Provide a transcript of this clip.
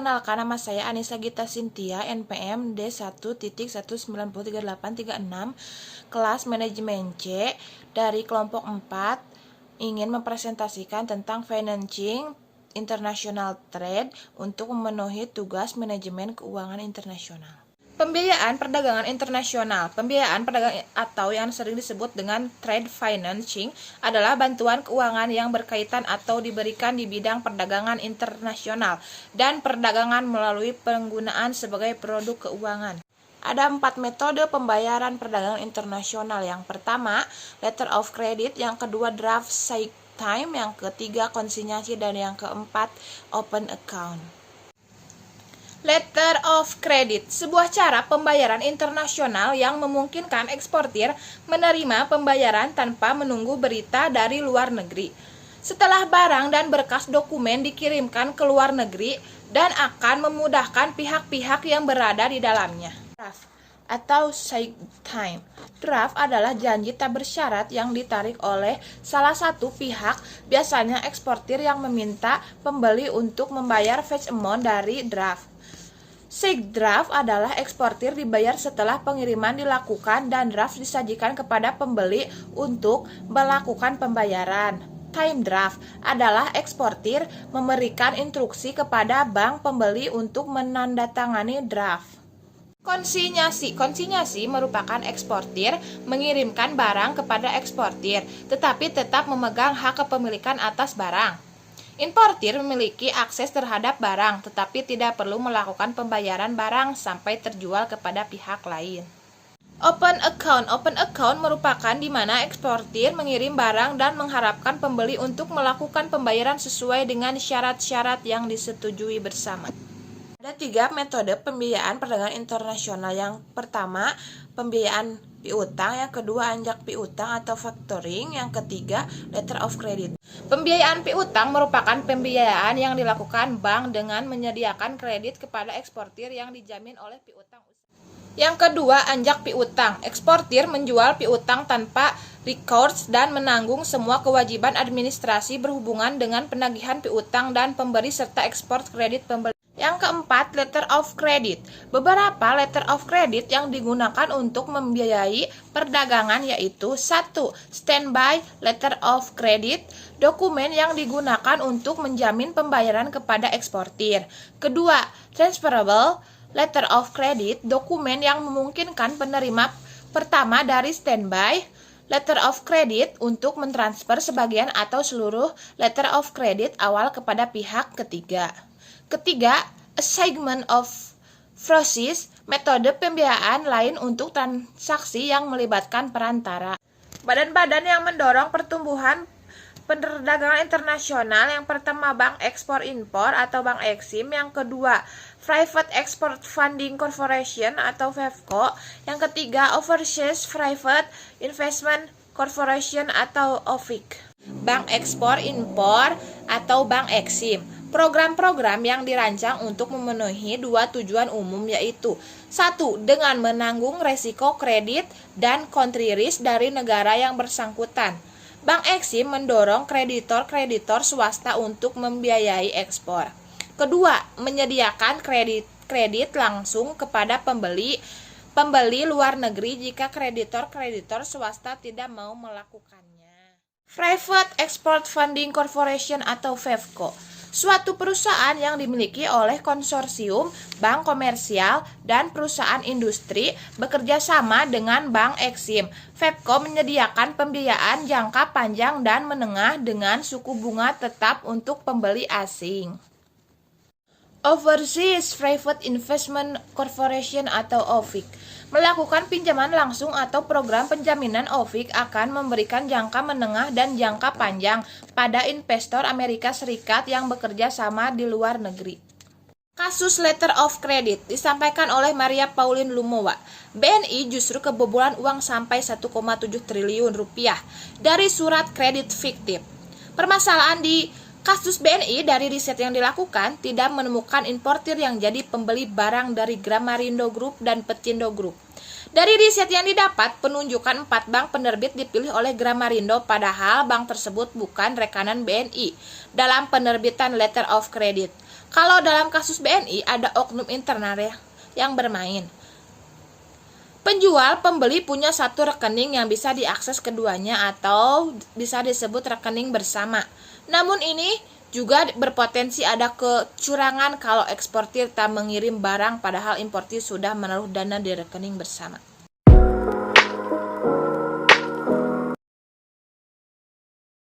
perkenalkan, nama saya Anissa Gita Cynthia, NPM D1.1903836, kelas manajemen C dari kelompok 4, ingin mempresentasikan tentang financing international trade untuk memenuhi tugas manajemen keuangan internasional. Pembiayaan perdagangan internasional. Pembiayaan perdagangan atau yang sering disebut dengan trade financing adalah bantuan keuangan yang berkaitan atau diberikan di bidang perdagangan internasional dan perdagangan melalui penggunaan sebagai produk keuangan. Ada 4 metode pembayaran perdagangan internasional. Yang pertama, letter of credit, yang kedua draft side time, yang ketiga konsinyasi, dan yang keempat open account. Letter of credit, sebuah cara pembayaran internasional yang memungkinkan eksportir menerima pembayaran tanpa menunggu berita dari luar negeri. Setelah barang dan berkas dokumen dikirimkan ke luar negeri dan akan memudahkan pihak-pihak yang berada di dalamnya. Draft atau side time. Draft adalah janji tak bersyarat yang ditarik oleh salah satu pihak, biasanya eksportir yang meminta pembeli untuk membayar fetch amount dari draft. Side draft adalah eksportir dibayar setelah pengiriman dilakukan dan draft disajikan kepada pembeli untuk melakukan pembayaran. Time draft adalah eksportir memberikan instruksi kepada bank pembeli untuk menandatangani draft. Konsinyasi merupakan eksportir mengirimkan barang kepada eksportir, tetapi tetap memegang hak kepemilikan atas barang. Importir memiliki akses terhadap barang, tetapi tidak perlu melakukan pembayaran barang sampai terjual kepada pihak lain. Open account merupakan di mana eksportir mengirim barang dan mengharapkan pembeli untuk melakukan pembayaran sesuai dengan syarat-syarat yang disetujui bersama. Ada 3 metode pembiayaan perdagangan internasional. Yang pertama, pembiayaan piutang, yang kedua anjak piutang atau factoring, yang ketiga letter of credit. Pembiayaan piutang merupakan pembiayaan yang dilakukan bank dengan menyediakan kredit kepada eksportir yang dijamin oleh piutang. Yang kedua, anjak piutang. Eksportir menjual piutang tanpa recourse dan menanggung semua kewajiban administrasi berhubungan dengan penagihan piutang dan pemberi serta ekspor kredit pembeli. Yang keempat, letter of credit. Beberapa letter of credit yang digunakan untuk membiayai perdagangan yaitu 1. Standby letter of credit, dokumen yang digunakan untuk menjamin pembayaran kepada eksportir. Kedua, transferable letter of credit, dokumen yang memungkinkan penerima pertama dari standby letter of credit untuk mentransfer sebagian atau seluruh letter of credit awal kepada pihak ketiga. Ketiga, assignment of process, metode pembiayaan lain untuk transaksi yang melibatkan perantara. Badan-badan yang mendorong pertumbuhan perdagangan internasional, yang pertama Bank Ekspor Impor atau Bank Eksim, yang kedua Private Export Funding Corporation atau PEFCO, yang ketiga Overseas Private Investment Corporation atau OFIC. Bank Ekspor Impor atau Bank Eksim, program-program yang dirancang untuk memenuhi 2 tujuan umum yaitu 1. Dengan menanggung resiko kredit dan country risk dari negara yang bersangkutan. Bank Eksim mendorong kreditor-kreditor swasta untuk membiayai ekspor. Kedua, menyediakan kredit langsung kepada pembeli luar negeri jika kreditor-kreditor swasta tidak mau melakukannya. Private Export Funding Corporation atau PEFCO, suatu perusahaan yang dimiliki oleh konsorsium bank komersial dan perusahaan industri bekerja sama dengan Bank Eksim. PEFCO menyediakan pembiayaan jangka panjang dan menengah dengan suku bunga tetap untuk pembeli asing. Overseas Private Investment Corporation atau OFIC, melakukan pinjaman langsung atau program penjaminan. OFIC akan memberikan jangka menengah dan jangka panjang pada investor Amerika Serikat yang bekerja sama di luar negeri. Kasus letter of credit disampaikan oleh Maria Pauline Lumowa. BNI justru kebobolan uang sampai 1,7 triliun rupiah dari surat kredit fiktif. Permasalahan di kasus BNI dari riset yang dilakukan tidak menemukan importir yang jadi pembeli barang dari Gramarindo Group dan Petindo Group. Dari riset yang didapat, penunjukan 4 bank penerbit dipilih oleh Gramarindo padahal bank tersebut bukan rekanan BNI dalam penerbitan letter of credit. Kalau dalam kasus BNI ada oknum internal ya yang bermain. Penjual pembeli punya satu rekening yang bisa diakses keduanya atau bisa disebut rekening bersama. Namun ini juga berpotensi ada kecurangan kalau eksportir tak mengirim barang padahal importir sudah menaruh dana di rekening bersama.